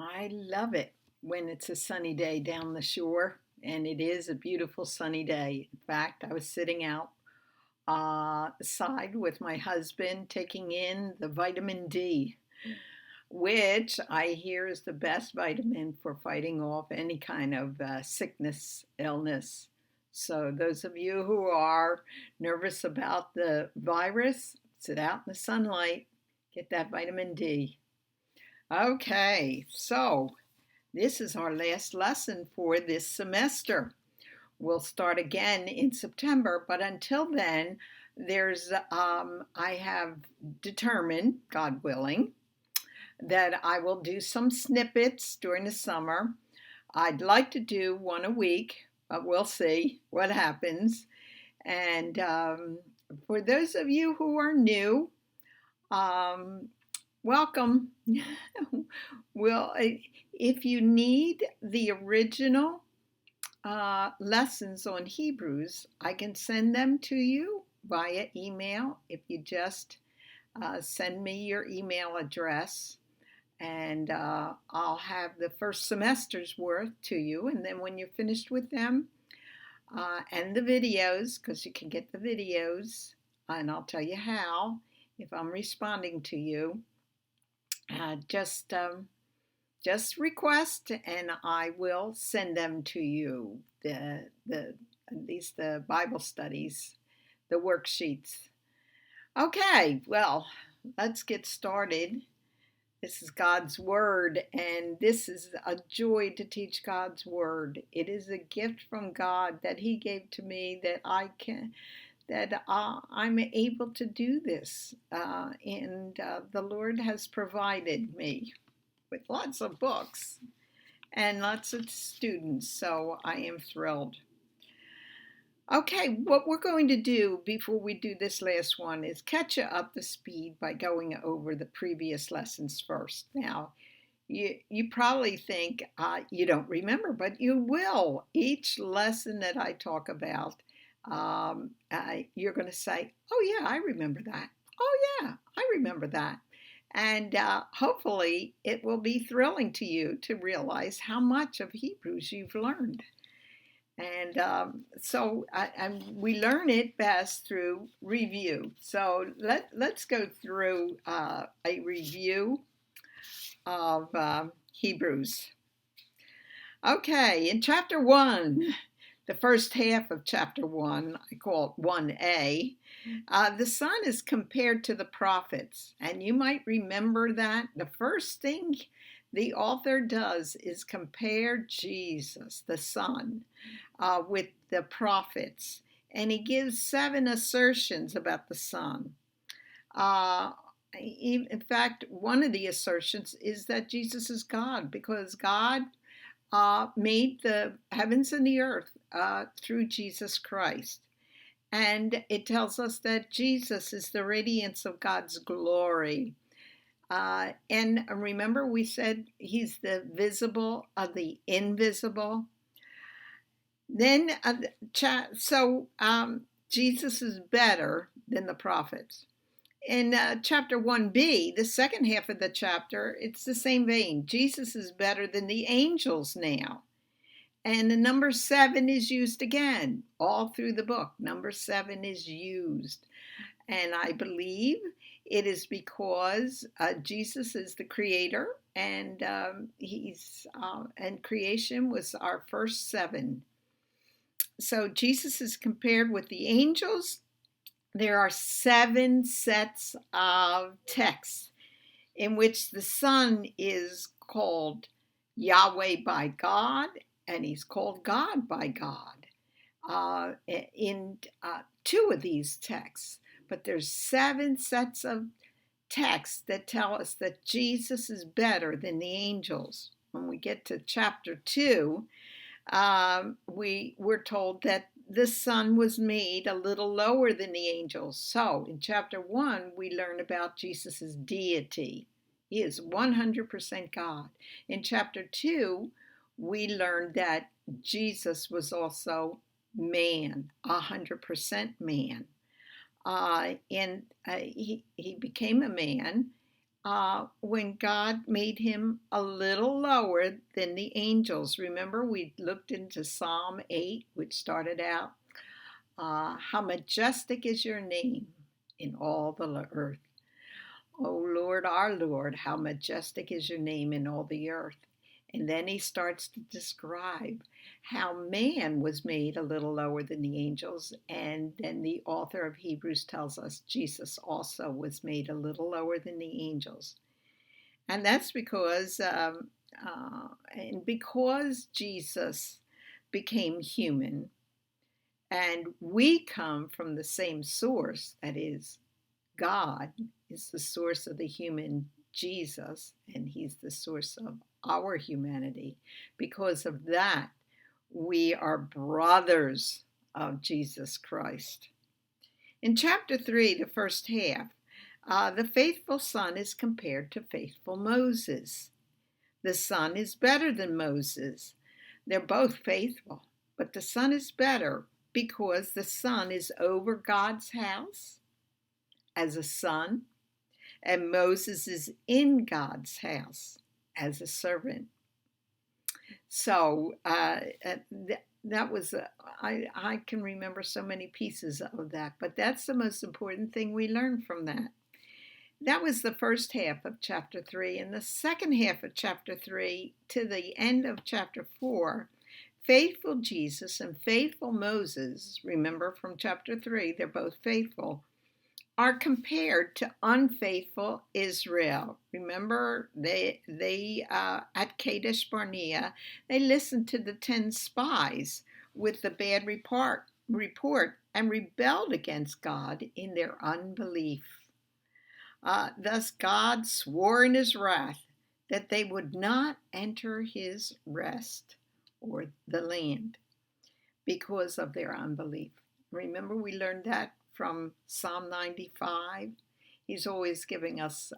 I love it when it's a sunny day down the shore, and it is a beautiful sunny day. In fact, I was sitting out side with my husband taking in the vitamin D, which I hear is the best vitamin for fighting off any kind of sickness, illness. So, those of you who are nervous about the virus, sit out in the sunlight, get that vitamin D. Okay, so this is our last lesson for this semester. We'll start again in September, but until then, I have determined, God willing, that I will do some snippets during the summer. I'd like to do one a week, but we'll see what happens. And for those of you who are new, um, welcome. Well, if you need the original lessons on Hebrews, I can send them to you via email if you just send me your email address, and I'll have the first semester's worth to you. And then when you're finished with them and the videos, because you can get the videos, and I'll tell you how if I'm responding to you, uh, just um, just request and I will send them to you. The At least the Bible studies, the worksheets. Okay, well, let's get started. This is God's Word, and this is a joy to teach God's Word. It is a gift from God that He gave to me that I'm able to do this, and the Lord has provided me with lots of books and lots of students, so I am thrilled. Okay, what we're going to do before we do this last one is catch you up to speed by going over the previous lessons first. Now, you probably think you don't remember, but you will. Each lesson that I talk about, you're going to say, oh yeah, I remember that. Oh yeah, I remember that. And hopefully it will be thrilling to you to realize how much of Hebrews you've learned. And we learn it best through review. So let's go through a review of Hebrews. Okay, in chapter 1, the first half of chapter 1, I call it 1a, the Son is compared to the prophets. And you might remember that the first thing the author does is compare Jesus, the Son, with the prophets. And he gives 7 assertions about the Son. In fact, one of the assertions is that Jesus is God, because God made the heavens and the earth through Jesus Christ. And it tells us that Jesus is the radiance of God's glory. And remember, we said he's the visible of the invisible. Then, Jesus is better than the prophets. In chapter 1b, the second half of the chapter, it's the same vein. Jesus is better than the angels now. And the number 7 is used again, all through the book. Number 7 is used. And I believe it is because Jesus is the creator, and and creation was our first 7. So Jesus is compared with the angels. There are 7 sets of texts in which the Son is called Yahweh by God, and he's called God by God in 2 of these texts. But there's 7 sets of texts that tell us that Jesus is better than the angels. When we get to chapter 2, we're told that the Son was made a little lower than the angels. So in chapter 1, we learn about Jesus' deity. He is 100% God. In chapter 2, we learn that Jesus was also man, 100% man. He became a man, when God made him a little lower than the angels. Remember, we looked into Psalm 8, which started out, how majestic is your name in all the earth. O Lord, our Lord, how majestic is your name in all the earth. And then he starts to describe how man was made a little lower than the angels. And then the author of Hebrews tells us Jesus also was made a little lower than the angels. And that's because Jesus became human and we come from the same source, that is, God is the source of the human Jesus, and he's the source of our humanity. Because of that, we are brothers of Jesus Christ. In chapter 3, the first half, the faithful son is compared to faithful Moses. The son is better than Moses. They're both faithful, but the son is better because the son is over God's house as a son, and Moses is in God's house as a servant. So that was, I can remember so many pieces of that, but that's the most important thing we learned from that. That was the first half of chapter 3. And the second half of chapter 3 to the end of chapter 4, faithful Jesus and faithful Moses, remember from chapter 3, they're both faithful, are compared to unfaithful Israel. Remember, they at Kadesh Barnea, they listened to the 10 spies with the bad report and rebelled against God in their unbelief. Thus God swore in his wrath that they would not enter his rest or the land because of their unbelief. Remember, we learned that from Psalm 95. He's always giving us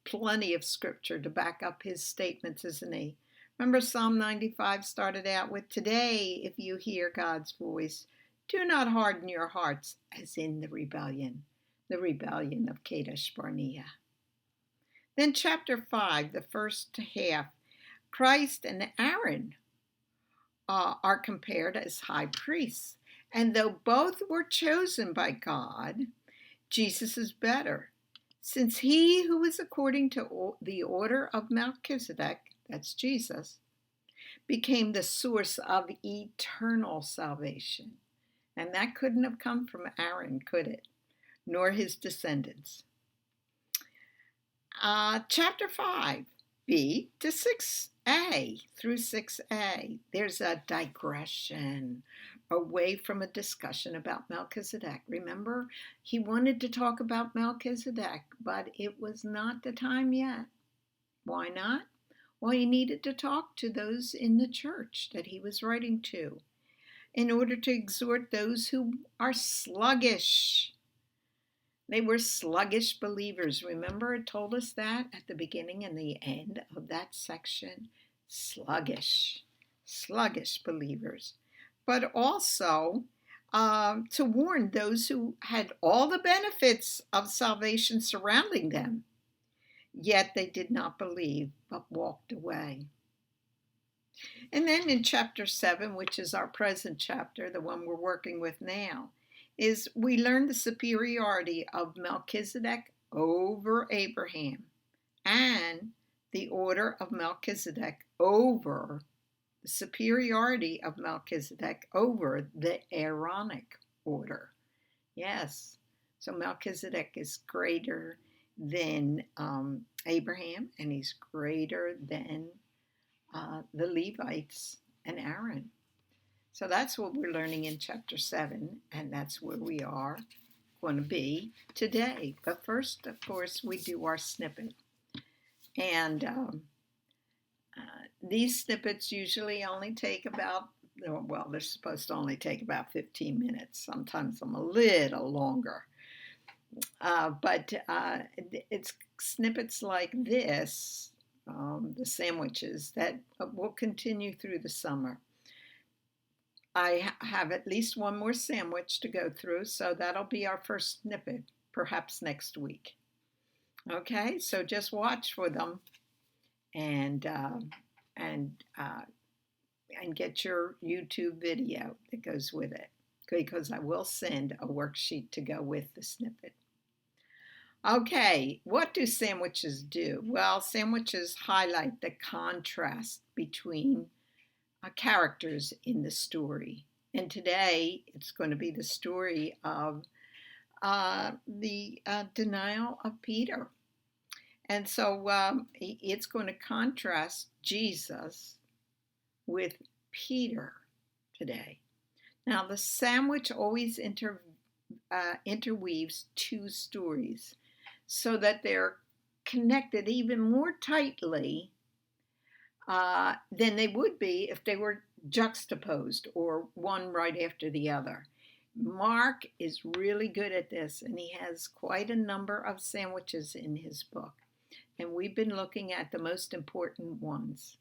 plenty of scripture to back up his statements, isn't he? Remember, Psalm 95 started out with, "Today, if you hear God's voice, do not harden your hearts as in the rebellion of Kadesh Barnea." Then chapter 5, the first half, Christ and Aaron are compared as high priests. And though both were chosen by God, Jesus is better, since he who is according to the order of Melchizedek, that's Jesus, became the source of eternal salvation. And that couldn't have come from Aaron, could it? Nor his descendants. Chapter 5b to 6a through 6a, there's a digression away from a discussion about Melchizedek. Remember, he wanted to talk about Melchizedek, but it was not the time yet. Why not? Well, he needed to talk to those in the church that he was writing to in order to exhort those who are sluggish. They were sluggish believers. Remember, it told us that at the beginning and the end of that section. Sluggish believers. But also to warn those who had all the benefits of salvation surrounding them, yet they did not believe but walked away. And then in chapter 7, which is our present chapter, the one we're working with now, is we learn the superiority of Melchizedek over Abraham and the order of Melchizedek over the superiority of Melchizedek over the Aaronic order. Yes, so Melchizedek is greater than Abraham, and he's greater than the Levites and Aaron. So that's what we're learning in chapter 7, and that's where we are going to be today. But first, of course, we do our snippet. And these snippets usually only take about, well, they're supposed to only take about 15 minutes. Sometimes I'm a little longer. But it's snippets like this, the sandwiches, that will continue through the summer. I have at least one more sandwich to go through, so that'll be our first snippet, perhaps next week. Okay, so just watch for them and and uh, and get your YouTube video that goes with it, because I will send a worksheet to go with the snippet. Okay, what do sandwiches do? Well, sandwiches highlight the contrast between characters in the story. And today it's going to be the story of the denial of Peter. And so it's going to contrast Jesus with Peter today. Now, the sandwich always interweaves two stories so that they're connected even more tightly than they would be if they were juxtaposed or one right after the other. Mark is really good at this, and he has quite a number of sandwiches in his book. And we've been looking at the most important ones.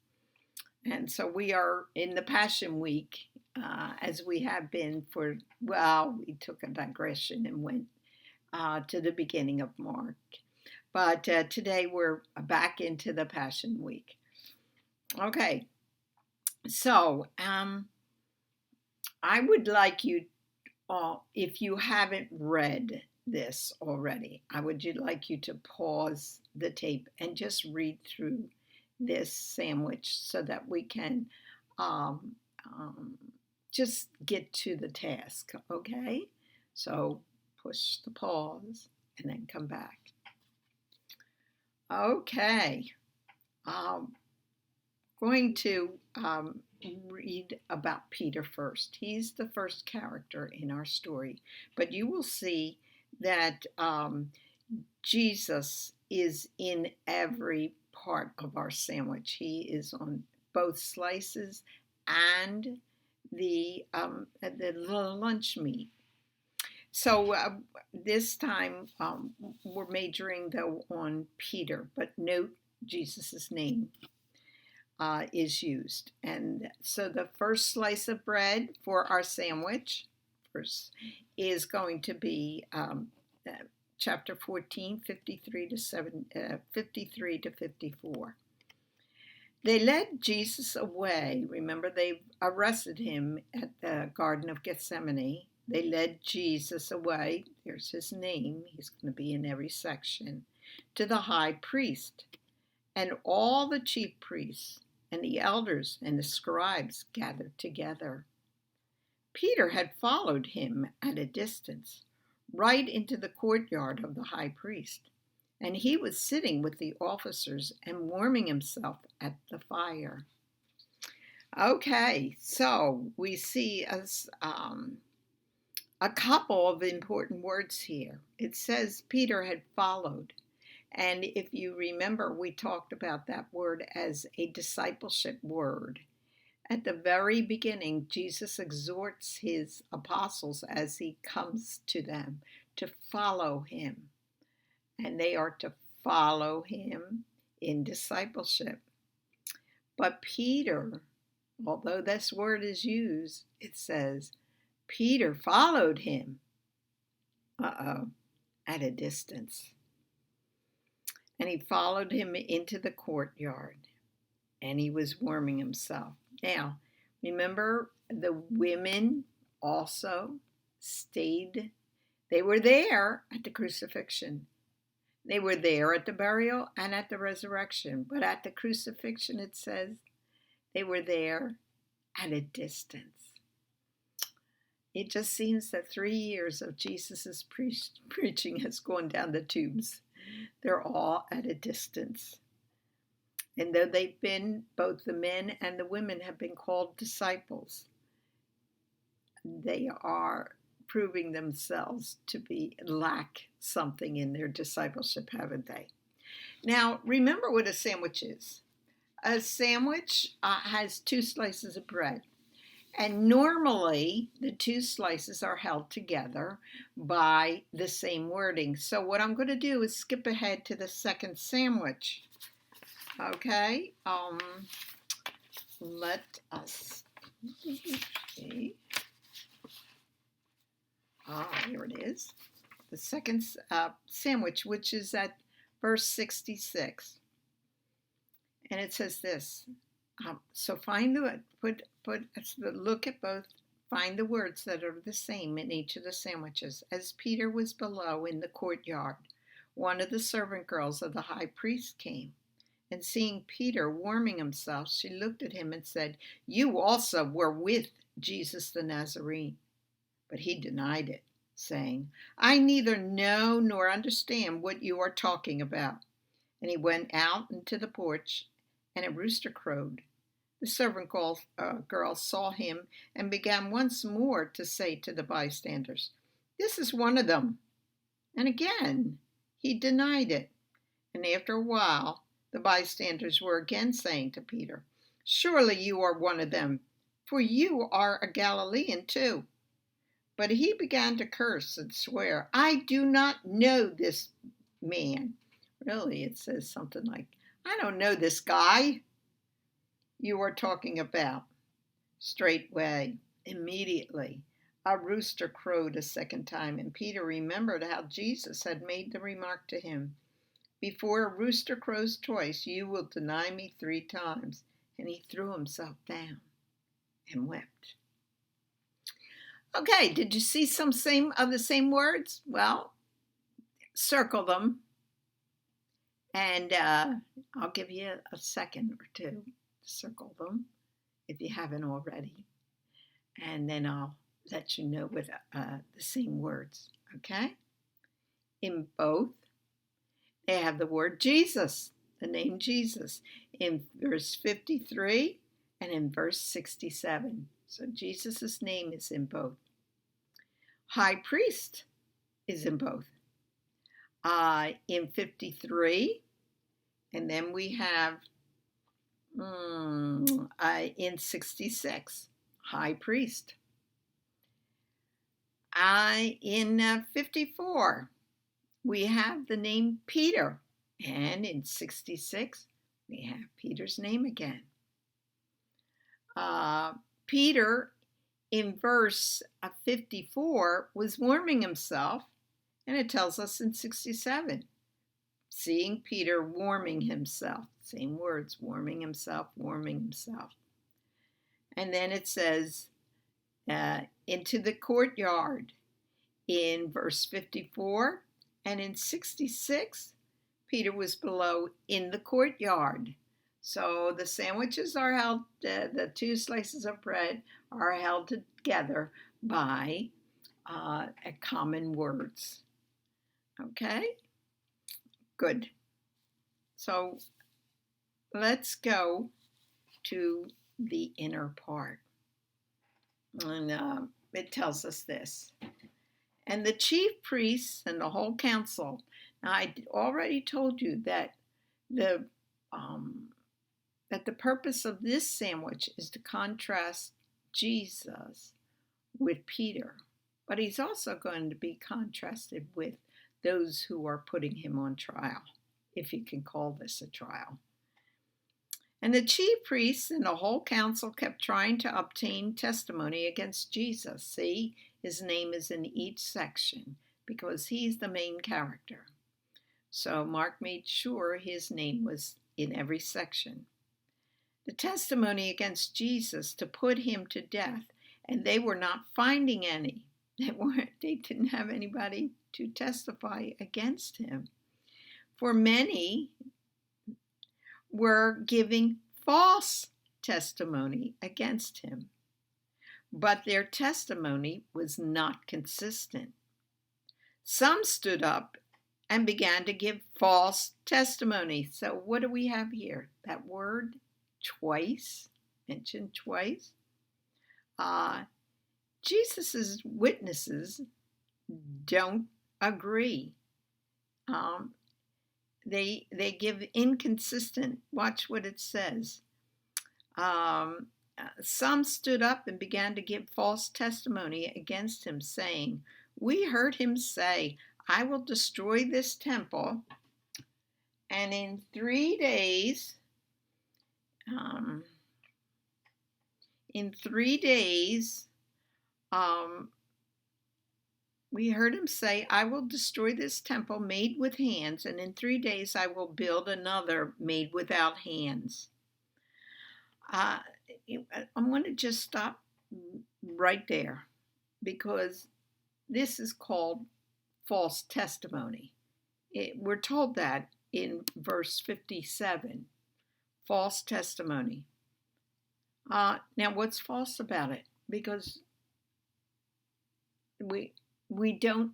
And so we are in the Passion Week, as we have been for, well, we took a digression and went to the beginning of Mark. But today we're back into the Passion Week. Okay, so I would like you all, if you haven't read this already, I would like you to pause the tape and just read through this sandwich so that we can um, just get to the task, okay? So push the pause and then come back. Okay. Going to read about Peter first. He's the first character in our story, but you will see that Jesus is in every part of our sandwich. He is on both slices and the lunch meat. So this time we're majoring though on Peter, but note Jesus's name is used. And so the first slice of bread for our sandwich first is going to be chapter 14, 53 to 54. They led Jesus away. Remember, they arrested him at the Garden of Gethsemane. They led Jesus away. There's his name. He's going to be in every section. To the high priest. And all the chief priests and the elders and the scribes gathered together. Peter had followed him at a distance, right into the courtyard of the high priest, and he was sitting with the officers and warming himself at the fire. Okay, so we see a couple of important words here. It says Peter had followed. And if you remember, we talked about that word as a discipleship word. At the very beginning, Jesus exhorts his apostles as he comes to them to follow him. And they are to follow him in discipleship. But Peter, although this word is used, it says, Peter followed him. At a distance. And he followed him into the courtyard, and he was warming himself. Now, remember, the women also stayed. They were there at the crucifixion. They were there at the burial and at the resurrection. But at the crucifixion, it says they were there at a distance. It just seems that 3 years of Jesus' preaching has gone down the tubes. They're all at a distance. And though they've been, both the men and the women have been called disciples, they are proving themselves to lack something in their discipleship, haven't they? Now, remember what a sandwich is. A sandwich has 2 slices of bread. And normally, the 2 slices are held together by the same wording. So what I'm going to do is skip ahead to the second sandwich. Okay, let us see. Here it is. The second sandwich, which is at verse 66. And it says this. So look at both. Find the words that are the same in each of the sandwiches. As Peter was below in the courtyard, one of the servant girls of the high priest came. And seeing Peter warming himself, she looked at him and said, "You also were with Jesus the Nazarene." But he denied it, saying, "I neither know nor understand what you are talking about." And he went out into the porch, and a rooster crowed. The servant girl saw him and began once more to say to the bystanders, "This is one of them." And again he denied it. And after a while, the bystanders were again saying to Peter, "Surely you are one of them, for you are a Galilean too." But he began to curse and swear, "I do not know this man." Really, it says something like, "I don't know this guy you are talking about." Straightway, immediately, a rooster crowed a second time, and Peter remembered how Jesus had made the remark to him, "Before a rooster crows twice, you will deny me 3 times." And he threw himself down and wept. Okay, did you see some of the same words? Well, circle them, and I'll give you a second or two to circle them if you haven't already, and then I'll let you know with the same words, okay? In both, they have the word Jesus, the name Jesus, in verse 53 and in verse 67. So Jesus' name is in both. High priest is in both. In 53, and then we have in 66, high priest. In 54, we have the name Peter, and in 66, we have Peter's name again. Peter, in verse 54, was warming himself, and it tells us in 67, seeing Peter warming himself. Same words, warming himself, warming himself. And then it says, into the courtyard in verse 54, and in 66, Peter was below in the courtyard. So the sandwiches are held, the 2 slices of bread are held together by common words. Okay? Good. So let's go to the inner part. And it tells us this. And the chief priests and the whole council. Now, I already told you that the purpose of this sandwich is to contrast Jesus with Peter. But he's also going to be contrasted with those who are putting him on trial, if you can call this a trial. And the chief priests and the whole council kept trying to obtain testimony against Jesus. See, his name is in each section because he's the main character. So Mark made sure his name was in every section. The testimony against Jesus to put him to death, and they were not finding any. They didn't have anybody to testify against him. For many were giving false testimony against him, but their testimony was not consistent. Some stood up and began to give false testimony. So what do we have here? That word twice, mentioned twice. Jesus' witnesses don't agree. They give inconsistent. Watch what it says. Some stood up and began to give false testimony against him, saying, "We heard him say, 'I will destroy this temple, and in 3 days, we heard him say, I will destroy this temple made with hands, and in 3 days I will build another made without hands. I want to just stop right there because this is called false testimony. We're told that in verse 57, false testimony. Now, what's false about it? Because we don't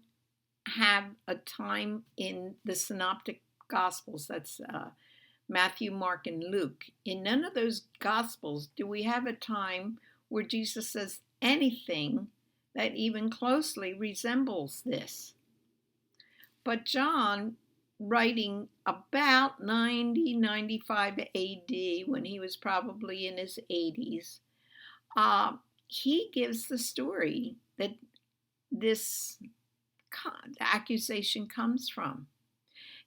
have a time in the synoptic gospels, that's Matthew, Mark, and Luke. In none of those gospels do we have a time where Jesus says anything that even closely resembles this. But John, writing about 95 AD, when he was probably in his 80s, he gives the story that this accusation comes from.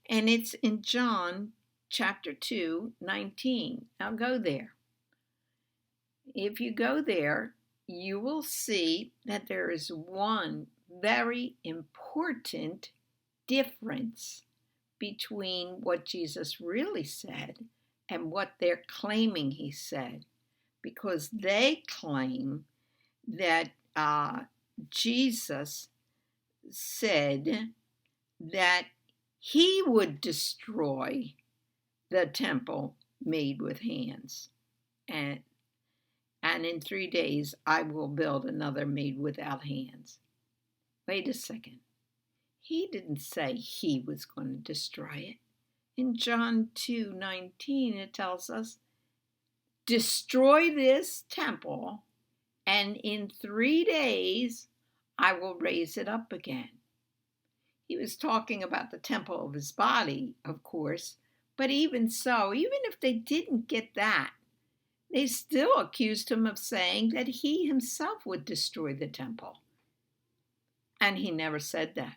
And it's in John chapter 2, 19. Now go there. If you go there, you will see that there is one very important difference between what Jesus really said and what they're claiming he said, because they claim that Jesus said that he would destroy the temple made with hands, and in 3 days I will build another made without hands. Wait a second. He didn't say he was going to destroy it. In John 2:19 it tells us, destroy this temple, and in 3 days I will raise it up again. He was talking about the temple of his body, of course, but even so, even if they didn't get that, they still accused him of saying that he himself would destroy the temple. And he never said that.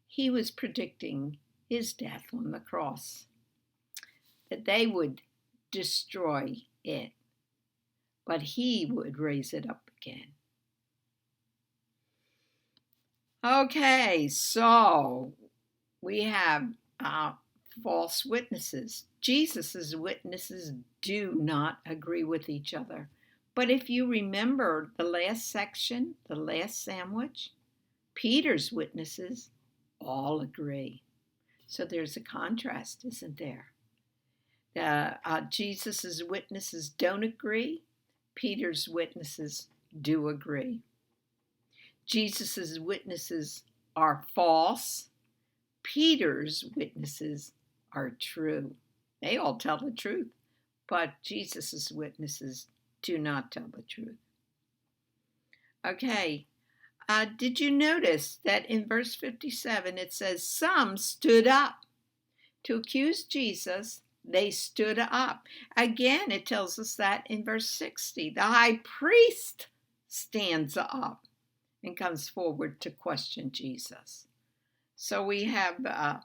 He was predicting his death on the cross, that they would destroy it, but he would raise it up again. Okay, so we have false witnesses. Jesus's witnesses do not agree with each other. But if you remember the last section, the last sandwich, Peter's witnesses all agree. So there's a contrast, isn't there? Jesus's witnesses don't agree. Peter's witnesses do agree. Jesus's witnesses are false. Peter's witnesses are true. They all tell the truth, but Jesus's witnesses do not tell the truth. Okay, did you notice that in verse 57 it says, some stood up to accuse Jesus? They stood up. Again, it tells us that in verse 60. The high priest stands up and comes forward to question Jesus. So we have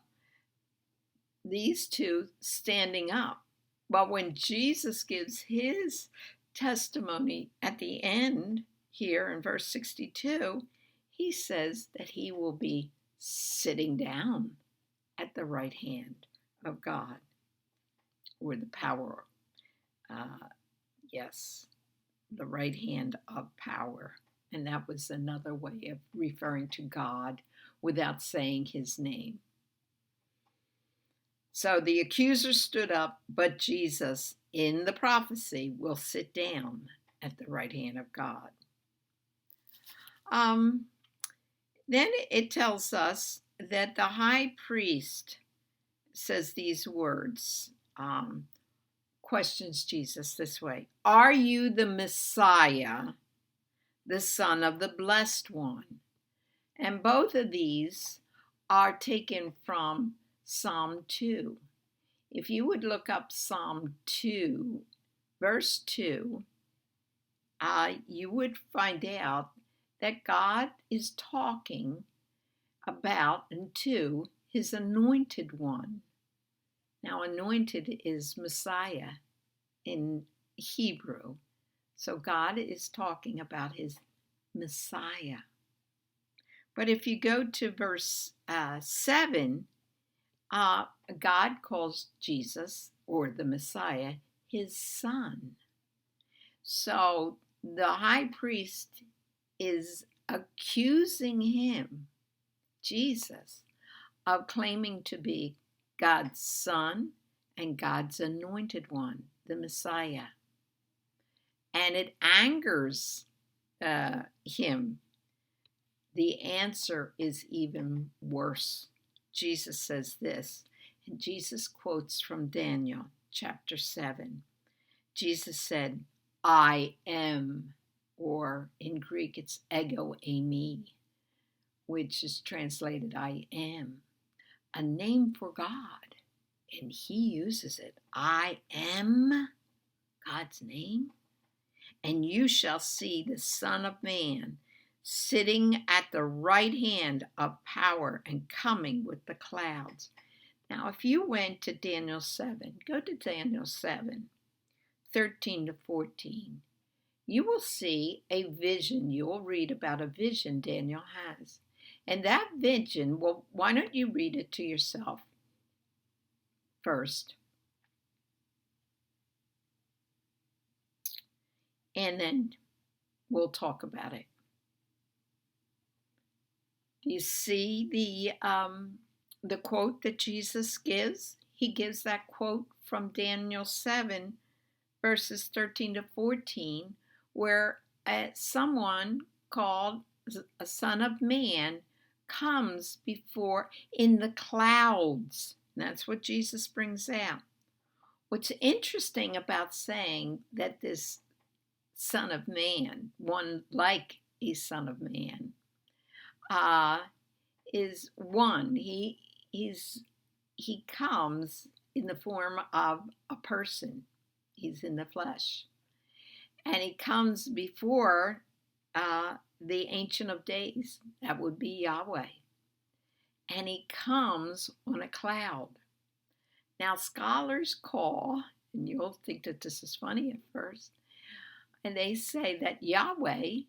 these two standing up. But when Jesus gives his testimony at the end here in verse 62, he says that he will be sitting down at the right hand of God, or the power. Yes, the right hand of power. And that was another way of referring to God without saying his name. So the accuser stood up, but Jesus, in the prophecy, will sit down at the right hand of God. Then it tells us that the high priest says these words, questions Jesus this way: are you the Messiah, the Son of the Blessed One? And both of these are taken from Psalm 2. If you would look up Psalm 2, verse 2, you would find out that God is talking about and to his anointed one. Now, anointed is Messiah in Hebrew. So God is talking about his Messiah. But if you go to verse 7, God calls Jesus, or the Messiah, his son. So the high priest is accusing him, Jesus, of claiming to be God's son and God's anointed one, the Messiah. And it angers him. The answer is even worse. Jesus says this, and Jesus quotes from Daniel chapter 7. Jesus said, I am, or in Greek it's ego eimi, which is translated I am, a name for God. And he uses it. I am God's name. And you shall see the Son of Man sitting at the right hand of power and coming with the clouds. Now, if you went to Daniel 7, go to Daniel 7, 13 to 14. You will see a vision. You will read about a vision Daniel has. And that vision, well, why don't you read it to yourself first? And then we'll talk about it. Do you see the quote that Jesus gives? He gives that quote from Daniel 7, verses 13 to 14, where someone called a son of man comes before in the clouds. That's what Jesus brings out. What's interesting about saying that this son of man, one like a son of man, is one. He comes in the form of a person. He's in the flesh. And he comes before the Ancient of Days. That would be Yahweh. And he comes on a cloud. Now, scholars call, and you'll think that this is funny at first, and they say that Yahweh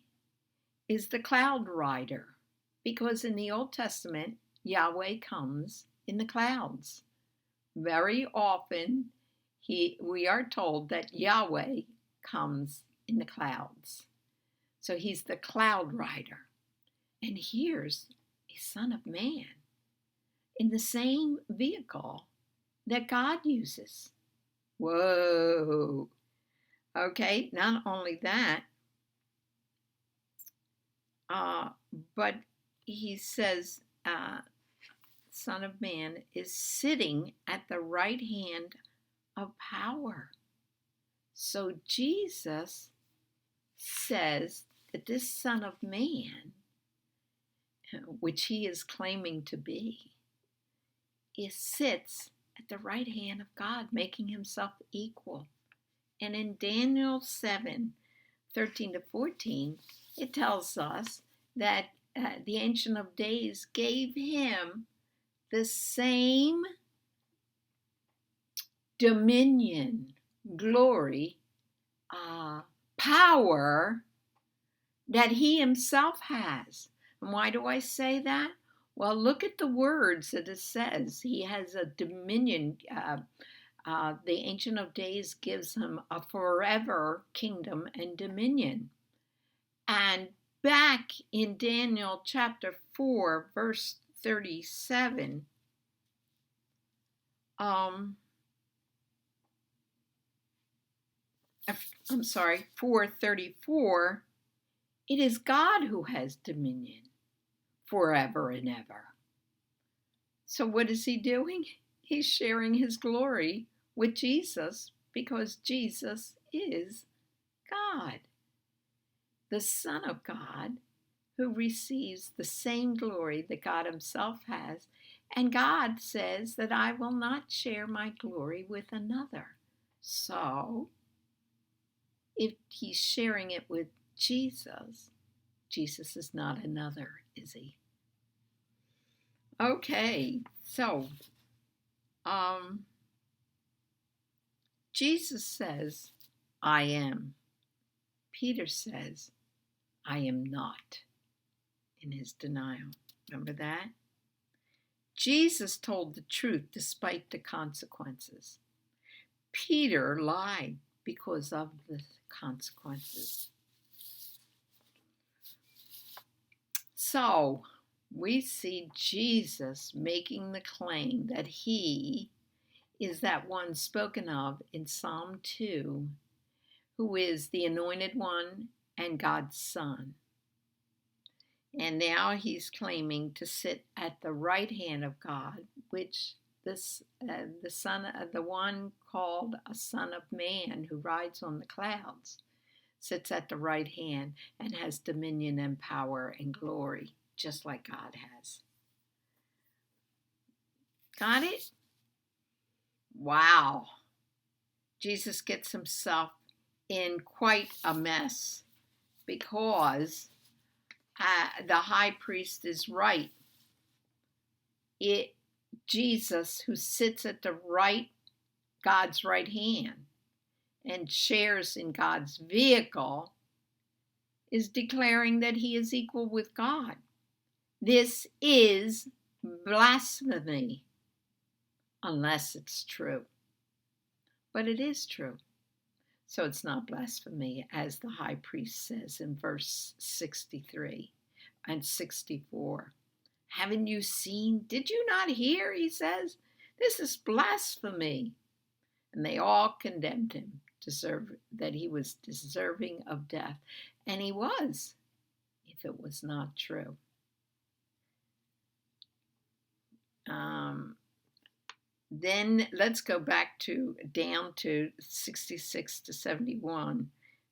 is the cloud rider, because in the Old Testament, Yahweh comes in the clouds. Very often, we are told that Yahweh comes in the clouds. So he's the cloud rider. And here's a son of man in the same vehicle that God uses. Whoa. Okay, not only that, but he says, Son of Man is sitting at the right hand of power. So Jesus says that this Son of Man, which he is claiming to be, sits at the right hand of God, making himself equal. And in Daniel 7, 13 to 14, it tells us that the Ancient of Days gave him the same dominion, glory, power that he himself has. And why do I say that? Well, look at the words that it says. He has a dominion. The Ancient of Days gives him a forever kingdom and dominion. And back in Daniel chapter 4, verse 37, I'm sorry, 4:34, it is God who has dominion forever and ever. So what is he doing? He's sharing his glory with Jesus, because Jesus is God, the Son of God, who receives the same glory that God himself has. And God says that I will not share my glory with another. So if he's sharing it with Jesus, Jesus is not another, is he? Okay, so Jesus says, I am. Peter says, I am not. in his denial. Remember that? Jesus told the truth despite the consequences. Peter lied because of the consequences. So we see Jesus making the claim that he is that one spoken of in Psalm 2, who is the anointed one and God's Son. And now he's claiming to sit at the right hand of God, which the one called a Son of Man who rides on the clouds, sits at the right hand and has dominion and power and glory, just like God has. Got it? Wow. Jesus gets himself in quite a mess because the high priest is right. Jesus, who sits at God's right hand and shares in God's vehicle, is declaring that he is equal with God. This is blasphemy, unless it's true. But it is true. So it's not blasphemy, as the high priest says in verse 63 and 64. Haven't you seen? Did you not hear? He says, this is blasphemy. And they all condemned him, that he was deserving of death. And he was, if it was not true. Then let's go back down to 66 to 71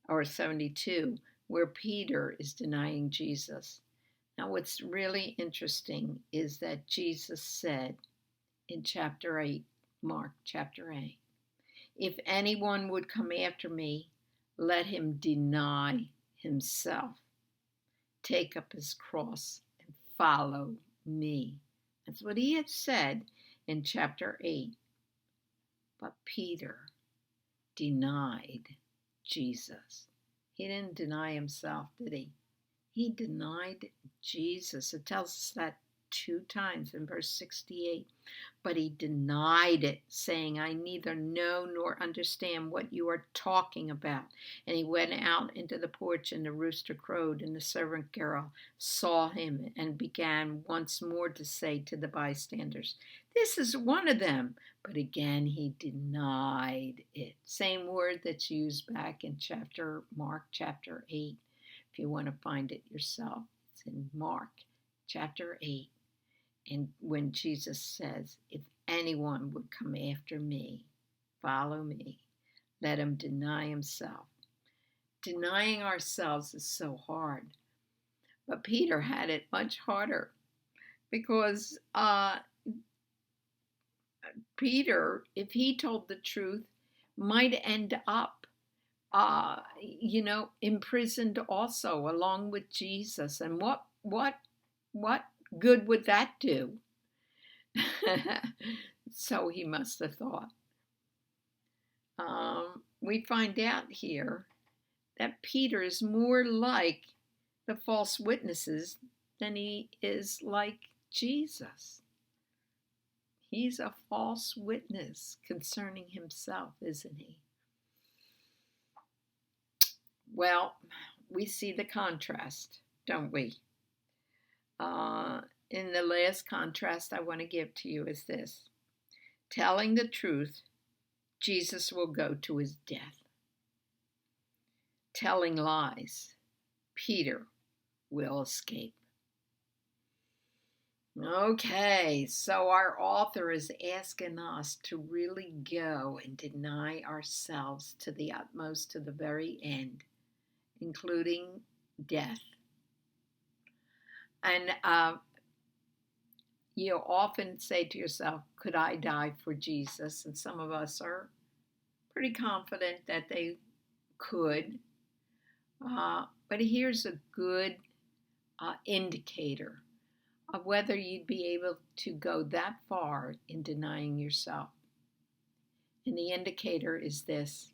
or 72, where Peter is denying Jesus. Now, what's really interesting is that Jesus said in chapter 8, Mark chapter 8, if anyone would come after me, let him deny himself, take up his cross, and follow me. That's what he had said in chapter 8. But Peter denied Jesus. He didn't deny himself, did he? He denied Jesus. It tells us that 2 times in verse 68. But he denied it, saying, I neither know nor understand what you are talking about. And he went out into the porch, and the rooster crowed, and the servant girl saw him and began once more to say to the bystanders, this is one of them. But again he denied it. Same word that's used back in Mark chapter 8. If you want to find it yourself, it's in Mark chapter 8. And when Jesus says, if anyone would come after me, follow me, let him deny himself. Denying ourselves is so hard. But Peter had it much harder because Peter, if he told the truth, might end up, imprisoned also along with Jesus. And what good would that do? So he must have thought. We find out here that Peter is more like the false witnesses than he is like Jesus. He's a false witness concerning himself, isn't he? Well, we see the contrast, don't we? In the last contrast I want to give to you is this. Telling the truth, Jesus will go to his death. Telling lies, Peter will escape. Okay, so our author is asking us to really go and deny ourselves to the utmost, to the very end, including death. And you often say to yourself, could I die for Jesus? And some of us are pretty confident that they could. But here's a good indicator of whether you'd be able to go that far in denying yourself. And the indicator is this.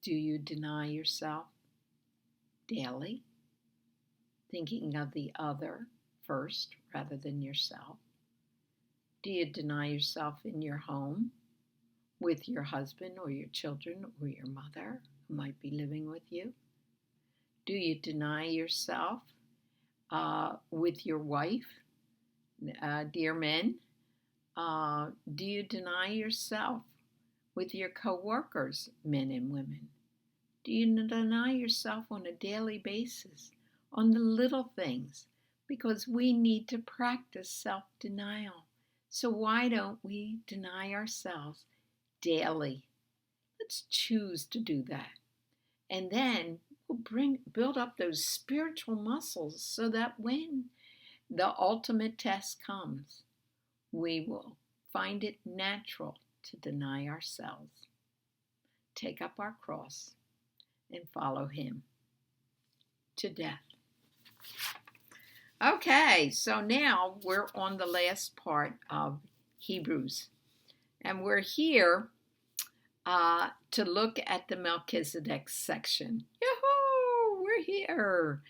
Do you deny yourself daily? thinking of the other first rather than yourself? Do you deny yourself in your home with your husband or your children or your mother who might be living with you? Do you deny yourself with your wife? Dear men, do you deny yourself with your co-workers, men and women? Do you deny yourself on a daily basis on the little things? Because we need to practice self-denial. So why don't we deny ourselves daily? Let's choose to do that. And then we'll build up those spiritual muscles so that when the ultimate test comes, we will find it natural to deny ourselves, take up our cross, and follow him to death. Okay, so now we're on the last part of Hebrews. And we're here to look at the Melchizedek section. Yahoo! We're here.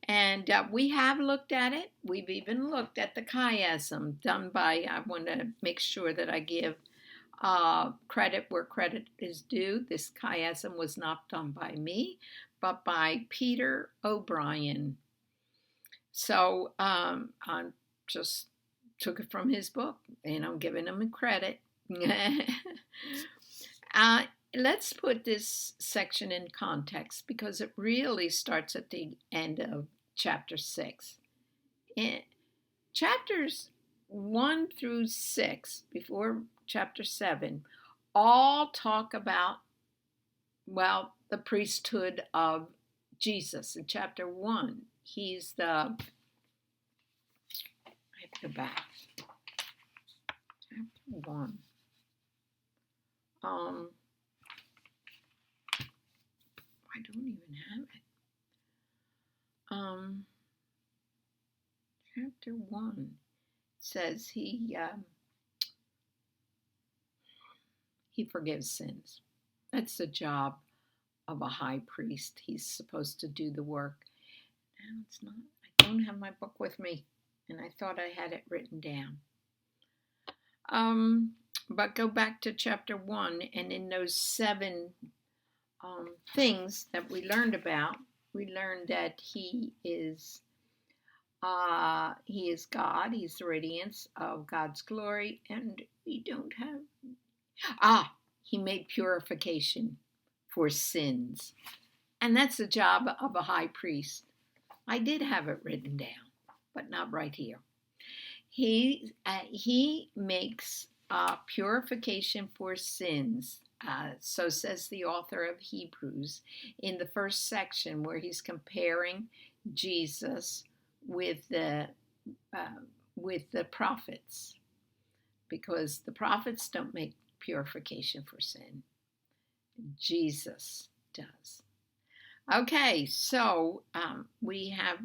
And we have looked at it. We've even looked at the chiasm done by, I want to make sure that I give credit where credit is due. This chiasm was not done by me, but by Peter O'Brien. So I just took it from his book, and I'm giving him credit. Let's put this section in context because it really starts at the end of chapter 6. In chapters 1 through 6, before chapter 7, all talk about, well, the priesthood of Jesus. In chapter 1, he's the, I have to go back. Chapter 1. I don't even have it. Chapter 1 says he forgives sins. That's the job of a high priest. He's supposed to do the work. Now it's not. I don't have my book with me, and I thought I had it written down. But go back to chapter 1, and in those 7 things that we learned about, we learned that he is God. He's the radiance of God's glory, and we don't have. He made purification for sins, and that's the job of a high priest. I did have it written down, but not right here. He makes purification for sins. So says the author of Hebrews in the first section where he's comparing Jesus with the prophets, because the prophets don't make purification for sin. Jesus does. Okay, so we have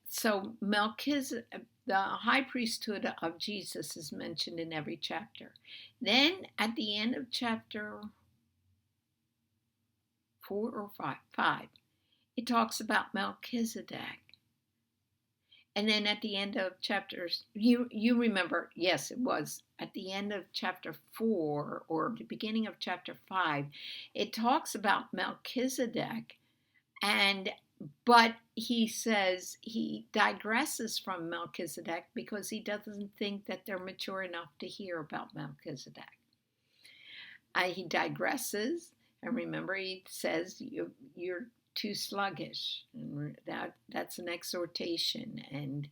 so Melchizedek. The high priesthood of Jesus is mentioned in every chapter. Then at the end of chapter 4 or 5, it talks about Melchizedek. And then at the end of chapters, you remember, yes, it was at the end of chapter 4 or the beginning of chapter 5, it talks about Melchizedek, but he says he digresses from Melchizedek because he doesn't think that they're mature enough to hear about Melchizedek. He digresses, and remember he says you're too sluggish, and that's an exhortation. And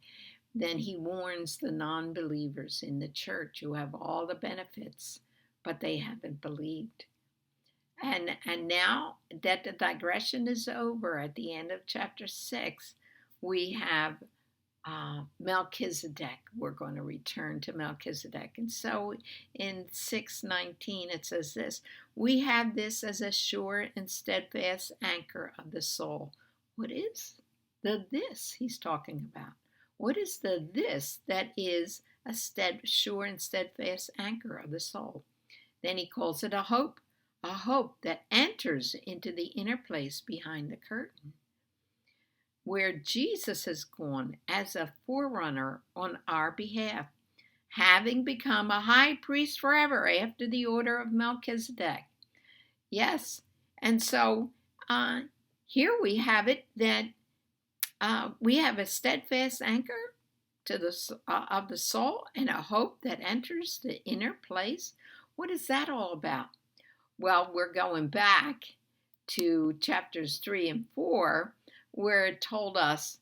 then he warns the non-believers in the church who have all the benefits, but they haven't believed. And now that the digression is over at the end of chapter 6, we have Melchizedek. We're going to return to Melchizedek. And so in 6:19 it says this: we have this as a sure and steadfast anchor of the soul. What is the this he's talking about? What is the this that is a sure and steadfast anchor of the soul? Then he calls it a hope a hope that enters into the inner place behind the curtain, where Jesus has gone as a forerunner on our behalf, having become a high priest forever after the order of Melchizedek. Yes, and so here we have it that we have a steadfast anchor to of the soul and a hope that enters the inner place. What is that all about? Well, we're going back to chapters 3 and 4, where it told us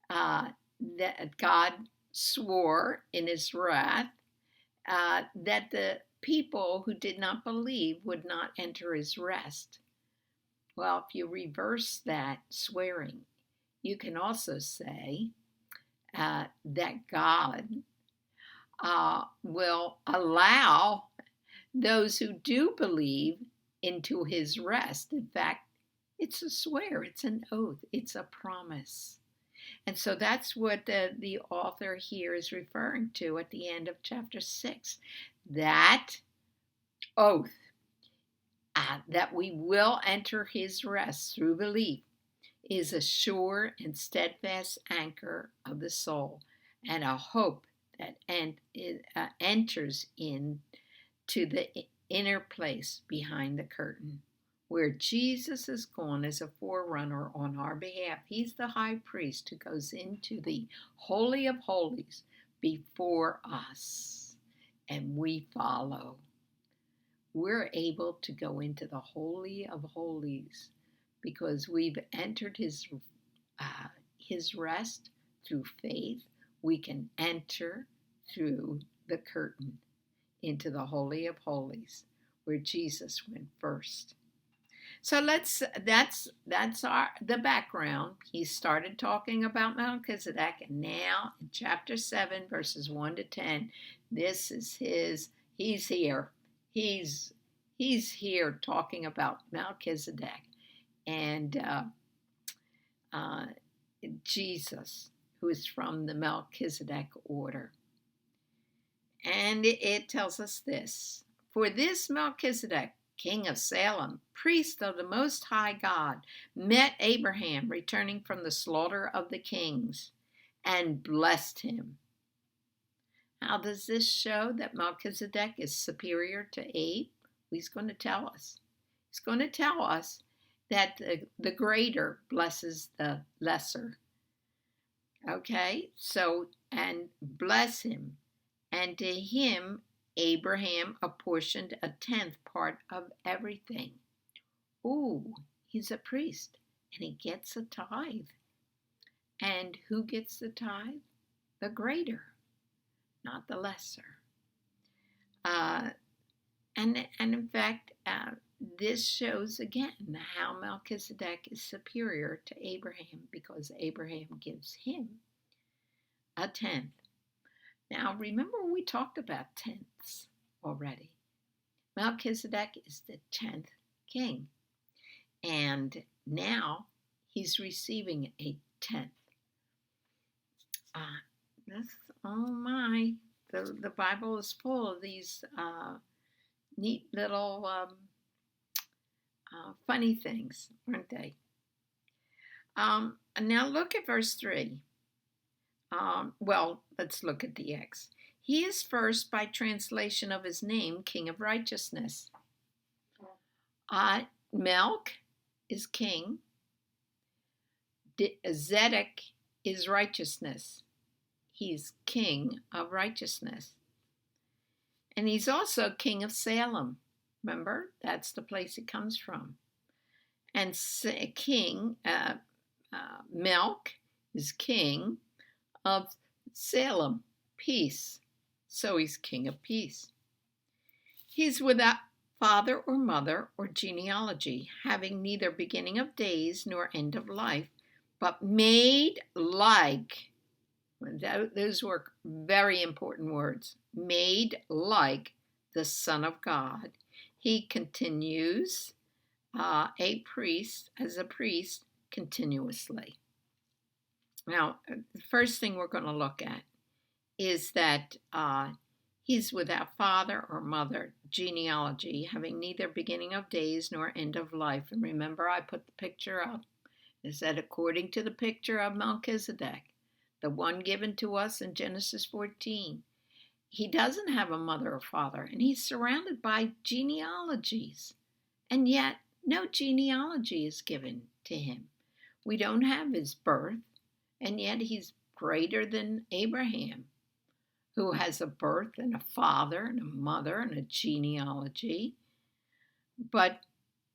that God swore in his wrath that the people who did not believe would not enter his rest. Well, if you reverse that swearing, you can also say that God will allow those who do believe into his rest. In fact, it's a swear, it's an oath, it's a promise. And so that's what the author here is referring to at the end of chapter 6. That oath that we will enter his rest through belief is a sure and steadfast anchor of the soul and a hope that enters into the inner place behind the curtain, where Jesus is gone as a forerunner on our behalf. He's the high priest who goes into the Holy of Holies before us, and we follow. We're able to go into the Holy of Holies because we've entered his rest through faith. We can enter through the curtain into the Holy of Holies, where Jesus went first. So that's the background. He started talking about Melchizedek, and now in chapter 7, verses 1 to 10, this is he's here. He's here talking about Melchizedek and Jesus, who is from the Melchizedek order. And it tells us this: for this Melchizedek, king of Salem, priest of the Most High God, met Abraham returning from the slaughter of the kings and blessed him. How does this show that Melchizedek is superior to Abe? He's going to tell us. He's going to tell us that the greater blesses the lesser. Okay, so, and bless him. And to him, Abraham apportioned a 10th part of everything. Ooh, he's a priest, and he gets a tithe. And who gets the tithe? The greater, not the lesser. And in fact, this shows again how Melchizedek is superior to Abraham, because Abraham gives him a 10th. Now, remember we talked about tenths already. Melchizedek is the 10th king, and now he's receiving a 10th. Oh my, the Bible is full of these neat little funny things, aren't they? Now look at verse 3. Well, let's look at the X. He is first by translation of his name, King of Righteousness. Melch is king. Zedek is righteousness. He's king of righteousness. And he's also king of Salem. Remember, that's the place he comes from. And king, Melch is king of Salem, peace. So he's king of peace. He's without father or mother or genealogy, having neither beginning of days nor end of life, but made like, those were very important words, made like the Son of God. He continues as a priest continuously. Now, the first thing we're going to look at is that He's without father or mother, genealogy, having neither beginning of days nor end of life. And remember, I put the picture up. It said, according to the picture of Melchizedek, the one given to us in Genesis 14. He doesn't have a mother or father, and he's surrounded by genealogies. And yet, no genealogy is given to him. We don't have his birth, and yet he's greater than Abraham, who has a birth and a father and a mother and a genealogy. But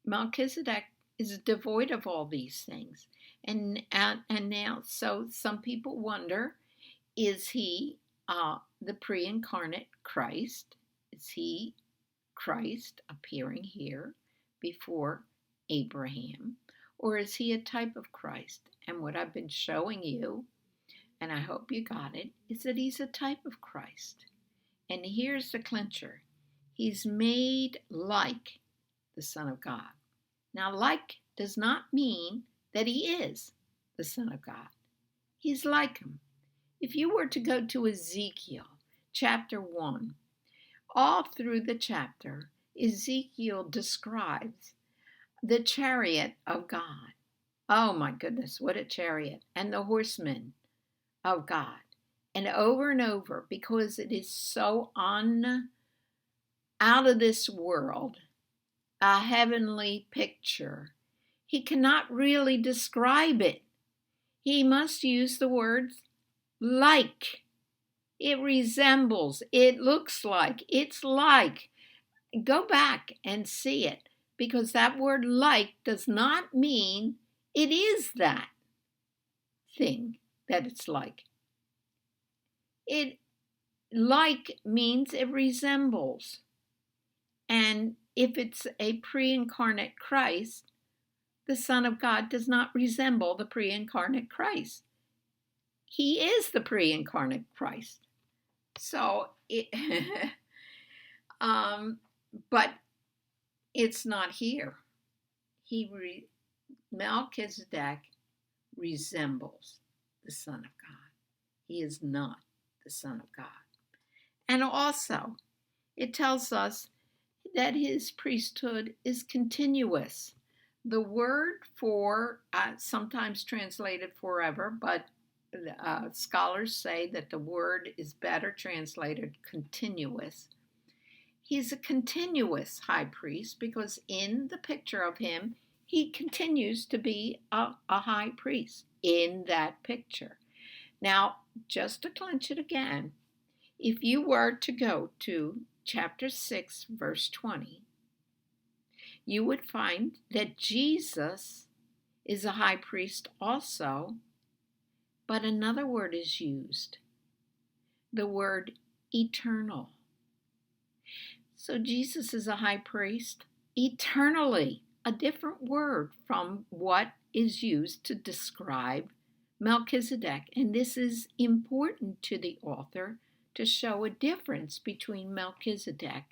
Melchizedek is devoid of all these things. And now, so some people wonder, is he the pre-incarnate Christ? Is he Christ appearing here before Abraham? Or is he a type of Christ? And what I've been showing you, and I hope you got it, is that he's a type of Christ. And here's the clincher. He's made like the Son of God. Now, like does not mean that he is the Son of God. He's like him. If you were to go to Ezekiel chapter 1, all through the chapter, Ezekiel describes the chariot of God. Oh my goodness, what a chariot. And the horsemen of God. And over, because it is so out of this world, a heavenly picture, he cannot really describe it. He must use the words like. It resembles, it looks like, it's like. Go back and see it, because that word like does not mean it is that thing that it's like. It like means it resembles. And if it's a pre-incarnate Christ, the Son of God does not resemble the pre-incarnate Christ. He is the pre-incarnate Christ. So, but it's not here. Melchizedek resembles the Son of God. He is not the Son of God. And also, it tells us that his priesthood is continuous. The word for, sometimes translated forever, but scholars say that the word is better translated continuous. He's a continuous high priest because in the picture of him, he continues to be a high priest in that picture. Now, just to clinch it again, if you were to go to chapter 6, verse 20, you would find that Jesus is a high priest also, but another word is used, the word eternal. So Jesus is a high priest eternally, a different word from what is used to describe Melchizedek. And this is important to the author to show a difference between Melchizedek,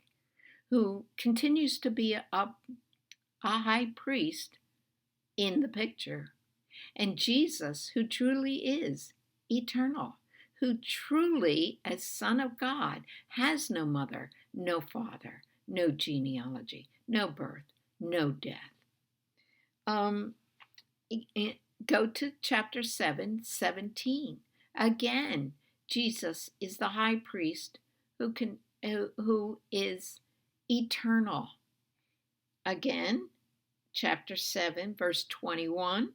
who continues to be a high priest in the picture, and Jesus, who truly is eternal, who truly, as Son of God, has no mother, no father, no genealogy, no birth, no death. Go to chapter 7, 17. Again, Jesus is the high priest who is eternal. Again, chapter 7, verse 21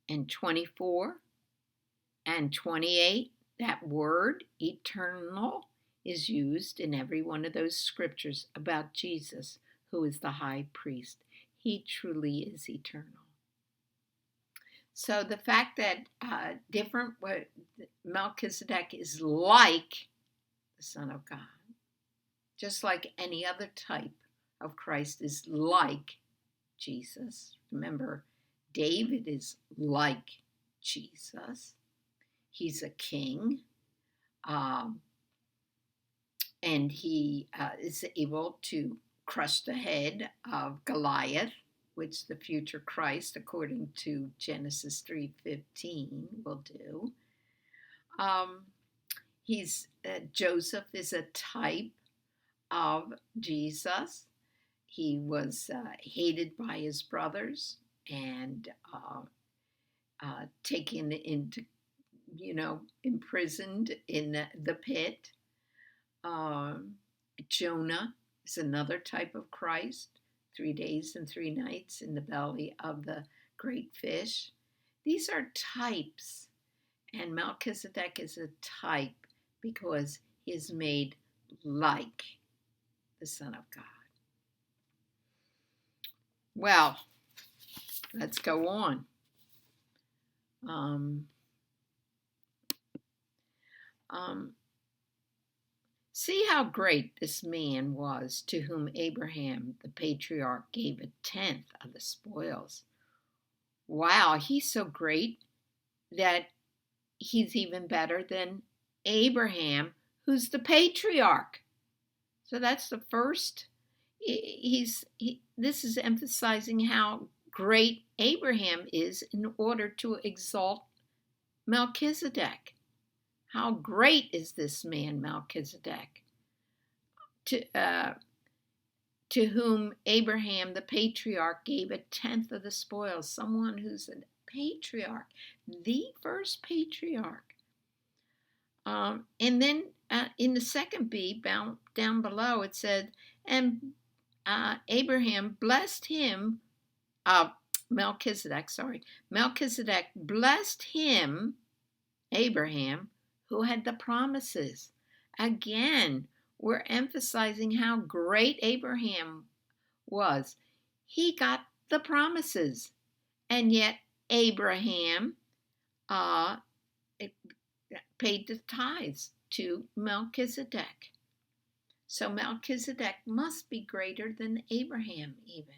and 24 and 28, that word eternal is used in every one of those scriptures about Jesus, who is the high priest. He truly is eternal. So the fact that Melchizedek is like the Son of God, just like any other type of Christ is like Jesus. Remember, David is like Jesus. He's a king, and he is able to crush the head of Goliath, which the future Christ, according to Genesis 3:15, will do. Joseph is a type of Jesus. He was hated by his brothers and taken into, imprisoned in the pit. Um, Jonah is another type of Christ, 3 days and 3 nights in the belly of the great fish. These are types, and Melchizedek is a type because he is made like the Son of God. Well, let's go on. See how great this man was to whom Abraham, the patriarch, gave a tenth of the spoils. Wow, he's so great that he's even better than Abraham, who's the patriarch. So that's the first. This is emphasizing how great Abraham is in order to exalt Melchizedek. How great is this man, Melchizedek, to whom Abraham, the patriarch, gave a tenth of the spoils. Someone who's a patriarch, the first patriarch. And then in the second B, down below, it said, and Abraham blessed him, Melchizedek blessed him, Abraham, who had the promises. Again, we're emphasizing how great Abraham was. He got the promises, and yet Abraham paid the tithes to Melchizedek. So Melchizedek must be greater than Abraham even.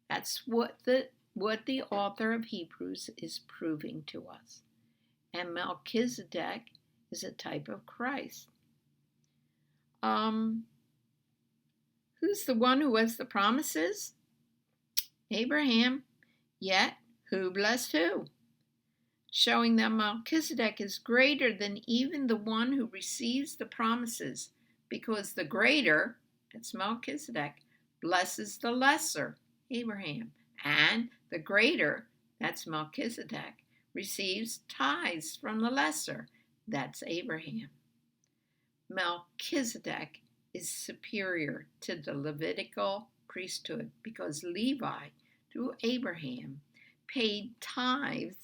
That's what the author of Hebrews is proving to us. And Melchizedek is a type of Christ. Who's the one who has the promises? Abraham. Yet, who blessed who? Showing that Melchizedek is greater than even the one who receives the promises, because the greater, that's Melchizedek, blesses the lesser, Abraham, and the greater, that's Melchizedek, receives tithes from the lesser, that's Abraham. Melchizedek is superior to the Levitical priesthood because Levi, through Abraham, paid tithes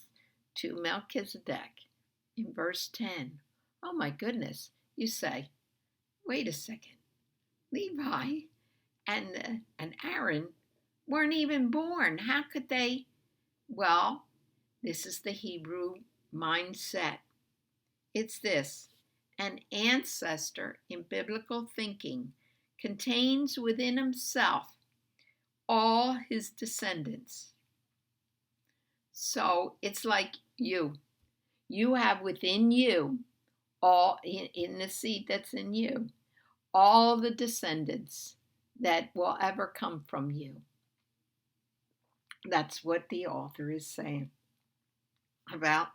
to Melchizedek. In verse 10, oh my goodness, you say, wait a second, Levi and Aaron weren't even born. How could they? Well, this is the Hebrew mindset. It's this: an ancestor in biblical thinking contains within himself all his descendants. So it's like you have within you, all in the seed that's in you, all the descendants that will ever come from you. That's what the author is saying about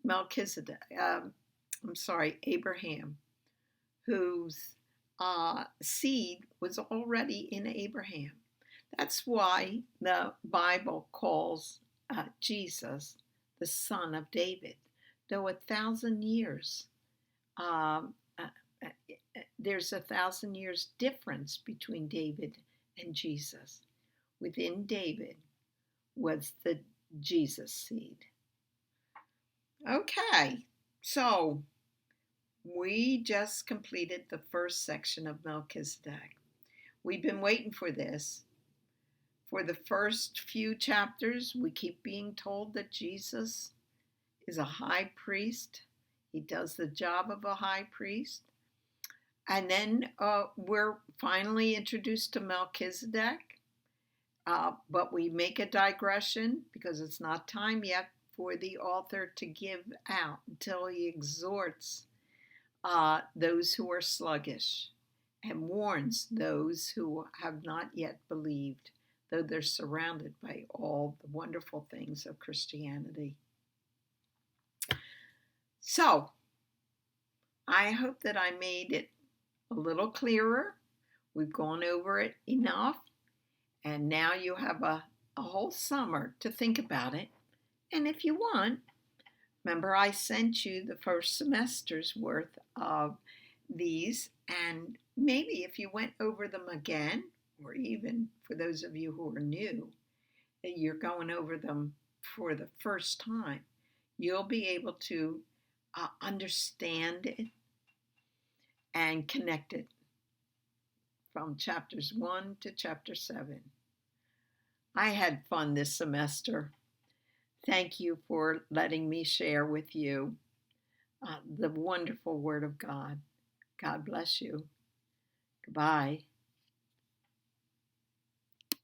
Melchizedek. Abraham, whose seed was already in Abraham. That's why the Bible calls Jesus the son of David. Though 1,000 years, there's 1,000 years difference between David and Jesus. Within David was the Jesus seed. Okay, so we just completed the first section of Melchizedek. We've been waiting for this. For the first few chapters, we keep being told that Jesus is a high priest. He does the job of a high priest. And then we're finally introduced to Melchizedek. But we make a digression because it's not time yet for the author to give out until he exhorts those who are sluggish and warns those who have not yet believed, though they're surrounded by all the wonderful things of Christianity. So, I hope that I made it a little clearer. We've gone over it enough, and now you have a whole summer to think about it. And if you want, remember I sent you the first semester's worth of these, and maybe if you went over them again, or even for those of you who are new, that you're going over them for the first time, you'll be able to understand it and connect it from chapters 1 to chapter 7. I had fun this semester. Thank you for letting me share with you the wonderful Word of God. God bless you. Goodbye.